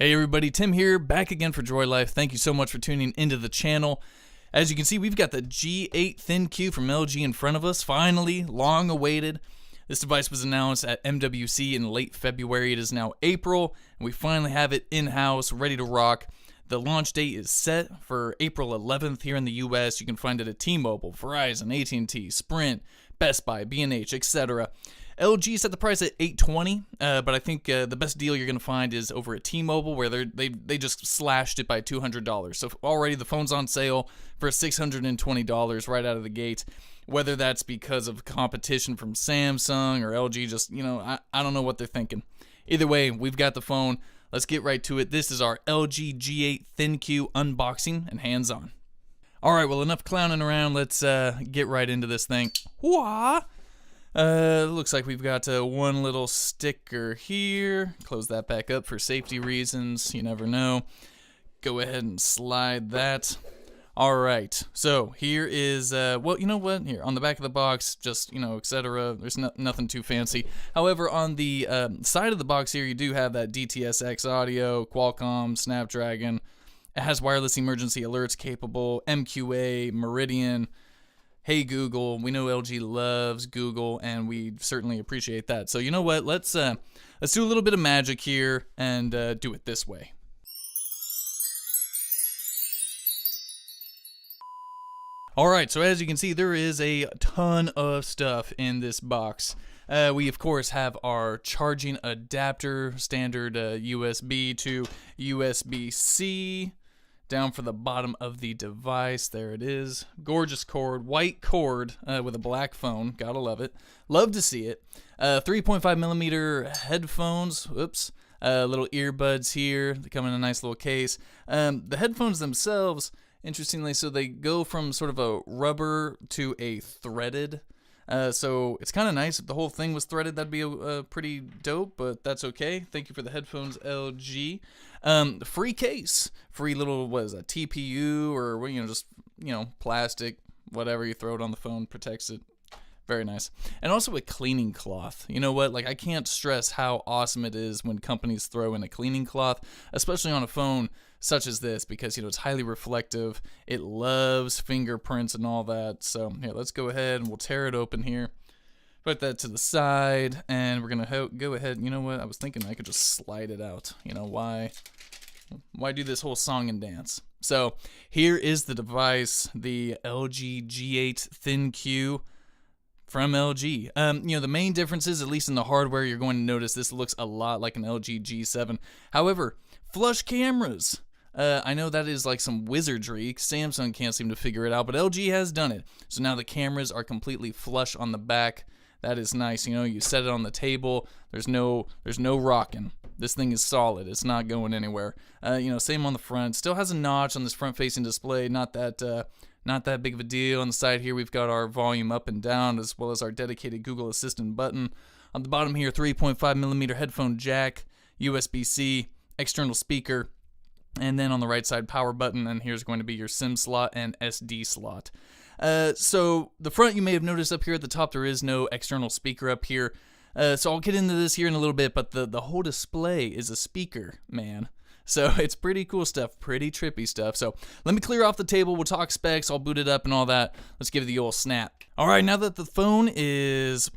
Hey everybody, Tim here, back again for Droid Life. Thank you so much for tuning into the channel. As you can see, we've got the G8 ThinQ from LG in front of us. Finally, long awaited. This device was announced at MWC in late February. It is now April, and we finally have it in-house, ready to rock. The launch date is set for April 11th here in the US. You can find it at T-Mobile, Verizon, AT&T, Sprint, Best Buy, B&H, etc. LG set the price at $820, but I think the best deal you're going to find is over at T-Mobile, where they just slashed it by $200. So already the phone's on sale for $620 right out of the gate. Whether that's because of competition from Samsung or LG, just, I don't know what they're thinking. Either way, we've got the phone. Let's get right to it. This is our LG G8 ThinQ unboxing and hands-on. All right, well, enough clowning around. Let's get right into this thing. Wah! Looks like we've got one little sticker here. Close that back up for safety reasons. You never know. Go ahead and slide that. All right. So here is, well, you know what? Here, on the back of the box, just, etc. There's nothing too fancy. However, on the side of the box here, you do have that DTS:X audio, Qualcomm, Snapdragon. It has wireless emergency alerts capable, MQA, Meridian. Hey Google, we know LG loves Google, and we certainly appreciate that. So you know what? Let's do a little bit of magic here and do it this way. All right, so as you can see, there is a ton of stuff in this box. We of course have our charging adapter, standard USB to USB-C. Down for the bottom of the device, there it is. Gorgeous cord, white cord with a black phone. Gotta love it. Love to see it. 3.5 millimeter headphones. Oops. Little earbuds here. They come in a nice little case. The headphones themselves, interestingly, so they go from sort of a rubber to a threaded. So it's kind of nice. If the whole thing was threaded, that'd be a pretty dope, but that's okay. Thank you for the headphones, LG. Free case. Free little, what is that, TPU or, just, plastic, whatever you throw it on the phone, protects it. Very nice. And also a cleaning cloth. You know what? I can't stress how awesome it is when companies throw in a cleaning cloth, especially on a phone such as this, because, it's highly reflective. It loves fingerprints and all that. So, here, let's go ahead and we'll tear it open here. Put that to the side, and we're going to go ahead. You know what? I was thinking I could just slide it out. Why do this whole song and dance? So, here is the device, the LG G8 ThinQ from LG. The main differences, at least in the hardware, you're going to notice this looks a lot like an LG G7. However, flush cameras. I know that is like some wizardry. Samsung can't seem to figure it out, but LG has done it. So now the cameras are completely flush on the back. That is nice. You set it on the table. There's no rocking. This thing is solid. It's not going anywhere. Same on the front. Still has a notch on this front-facing display. Not that big of a deal. On the side here, we've got our volume up and down, as well as our dedicated Google Assistant button. On the bottom here, 3.5 millimeter headphone jack, USB-C, external speaker, and then on the right side, power button, and here's going to be your SIM slot and SD slot. So the front, you may have noticed up here at the top, there is no external speaker up here. So I'll get into this here in a little bit, but the whole display is a speaker, man. So it's pretty cool stuff, pretty trippy stuff. So let me clear off the table. We'll talk specs. I'll boot it up and all that. Let's give it the old snap. All right, now that the phone is,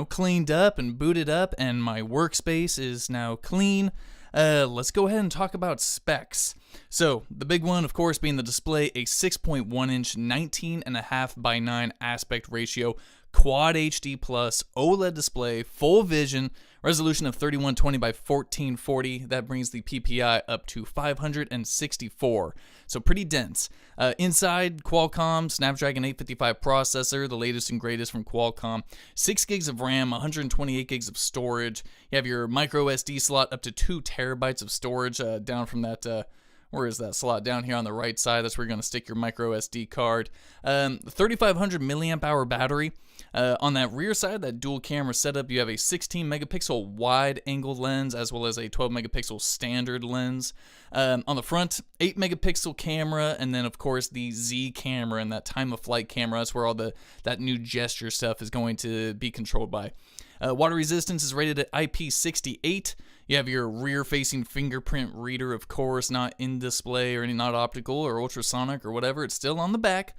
cleaned up and booted up and my workspace is now clean, let's go ahead and talk about specs. So the big one, of course, being the display, a 6.1-inch 19.5:9 aspect ratio Quad HD Plus OLED display, full vision, resolution of 3120 by 1440. That brings the PPI up to 564. So pretty dense. Inside, Qualcomm Snapdragon 855 processor, the latest and greatest from Qualcomm. 6 gigs of RAM, 128 gigs of storage. You have your micro SD slot up to 2 terabytes of storage down from that. Where is that slot? Down here on the right side. That's where you're going to stick your micro SD card. 3,500 milliamp hour battery. On that rear side, that dual camera setup, you have a 16 megapixel wide angle lens as well as a 12 megapixel standard lens. On the front, 8 megapixel camera, and then of course the Z camera and that time of flight camera. That's where all that new gesture stuff is going to be controlled by. Water resistance is rated at IP68. You have your rear-facing fingerprint reader, of course, not in display or not optical or ultrasonic or whatever. It's still on the back,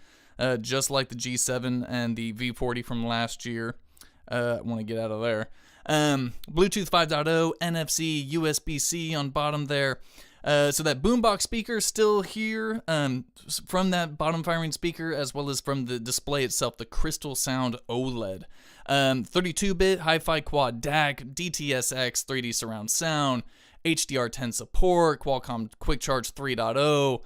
just like the G7 and the V40 from last year. I want to get out of there. Bluetooth 5.0, NFC, USB-C on bottom there. So that boombox speaker still here from that bottom firing speaker, as well as from the display itself, the Crystal Sound OLED. 32-bit Hi-Fi Quad DAC, DTS:X 3D surround sound, HDR10 support, Qualcomm Quick Charge 3.0,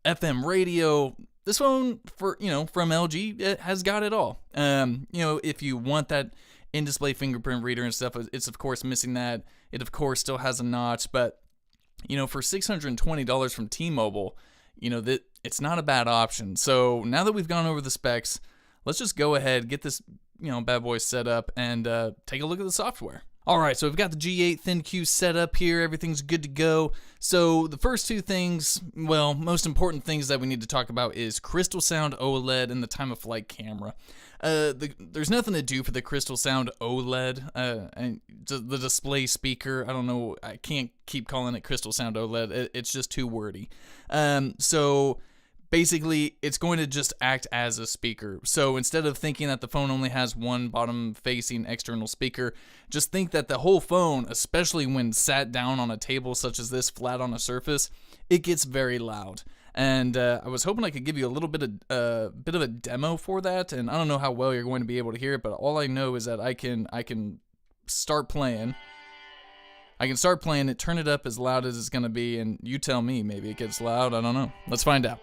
FM radio. This phone, from LG, it has got it all. If you want that in-display fingerprint reader and stuff, it's of course missing that. It of course still has a notch, but for $620 from T-Mobile, that it's not a bad option. So now that we've gone over the specs, let's just go ahead, get this bad boy set up, and take a look at the software. Alright, so we've got the G8 ThinQ set up here, everything's good to go. So the first two things, most important things that we need to talk about is Crystal Sound OLED and the time of flight camera. There's nothing to do for the Crystal Sound OLED, and the display speaker, I don't know, I can't keep calling it Crystal Sound OLED, it's just too wordy. So basically, it's going to just act as a speaker. So instead of thinking that the phone only has one bottom-facing external speaker, just think that the whole phone, especially when sat down on a table such as this, flat on a surface, it gets very loud. And I was hoping I could give you a little bit of a demo for that, and I don't know how well you're going to be able to hear it, but all I know is that I can start playing. I can start playing it, turn it up as loud as it's going to be, and you tell me, maybe it gets loud, I don't know. Let's find out.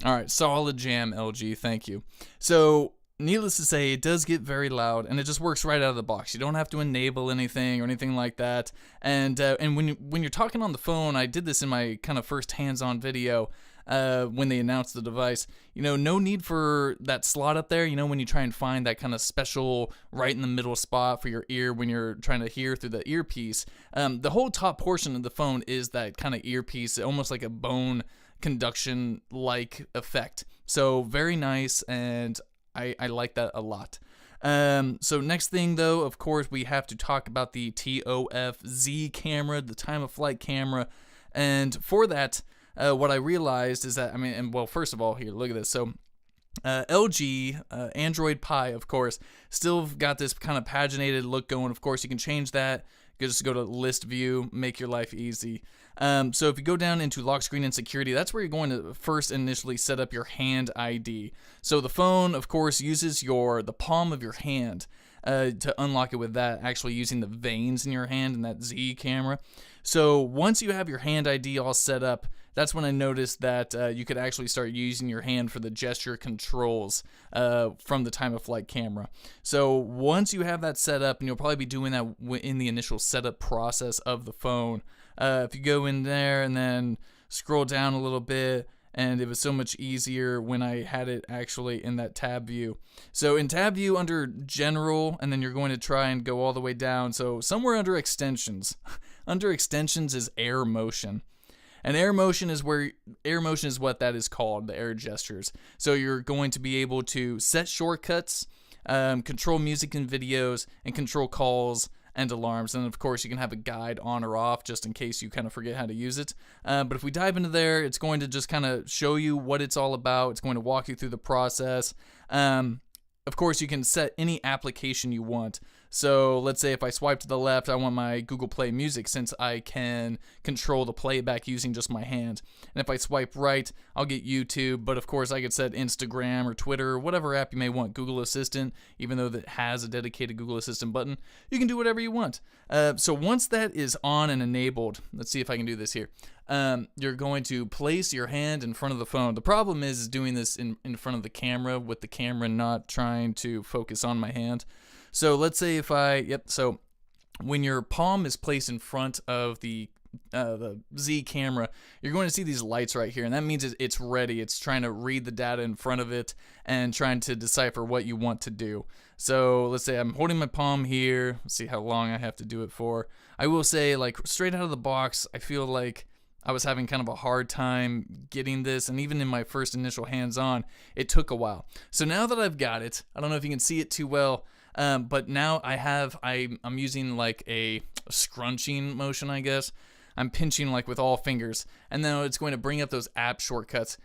Alright, solid jam, LG, thank you. So, needless to say, it does get very loud, and it just works right out of the box. You don't have to enable anything or anything like that. And when you're talking on the phone, I did this in my kind of first hands-on video when they announced the device. No need for that slot up there, when you try and find that kind of special right in the middle spot for your ear when you're trying to hear through the earpiece. The whole top portion of the phone is that kind of earpiece, almost like a bone conduction like effect. So very nice, and I like that a lot. So next thing though, of course, we have to talk about the TOF-Z camera, the time of flight camera. And for that, what I realized is that, first of all, here, look at this. So LG, Android Pie, of course, still got this kind of paginated look going. Of course, you can change that. Just go to list view, make your life easy. So if you go down into lock screen and security, that's where you're going to first initially set up your hand ID. So the phone, of course, uses the palm of your hand to unlock it with that, actually using the veins in your hand and that Z camera. So once you have your hand ID all set up, that's when I noticed that you could actually start using your hand for the gesture controls from the time of flight camera. So once you have that set up, and you'll probably be doing that in the initial setup process of the phone, if you go in there and then scroll down a little bit, and it was so much easier when I had it actually in that tab view. So in tab view under general, and then you're going to try and go all the way down. So somewhere under extensions. Under extensions is air motion. And air motion is what that is called, the air gestures. So you're going to be able to set shortcuts, control music and videos, and control calls and alarms. And of course, you can have a guide on or off just in case you kind of forget how to use it. But if we dive into there, it's going to just kind of show you what it's all about. It's going to walk you through the process. Of course, you can set any application you want. So let's say if I swipe to the left, I want my Google Play Music, since I can control the playback using just my hand. And if I swipe right, I'll get YouTube, but of course I could set Instagram or Twitter or whatever app you may want. Google Assistant, even though that has a dedicated Google Assistant button, you can do whatever you want. So once that is on and enabled, let's see if I can do this here. You're going to place your hand in front of the phone. The problem is doing this in front of the camera, with the camera not trying to focus on my hand. So let's say if so when your palm is placed in front of the Z camera, you're going to see these lights right here, and that means it's ready. It's trying to read the data in front of it and trying to decipher what you want to do. So let's say I'm holding my palm here. Let's see how long I have to do it for. I will say, like, straight out of the box, I feel like I was having kind of a hard time getting this, and even in my first initial hands-on, it took a while. So now that I've got it, I don't know if you can see it too well, but now I'm using like a scrunching motion, I guess. I'm pinching like with all fingers, and then it's going to bring up those app shortcuts,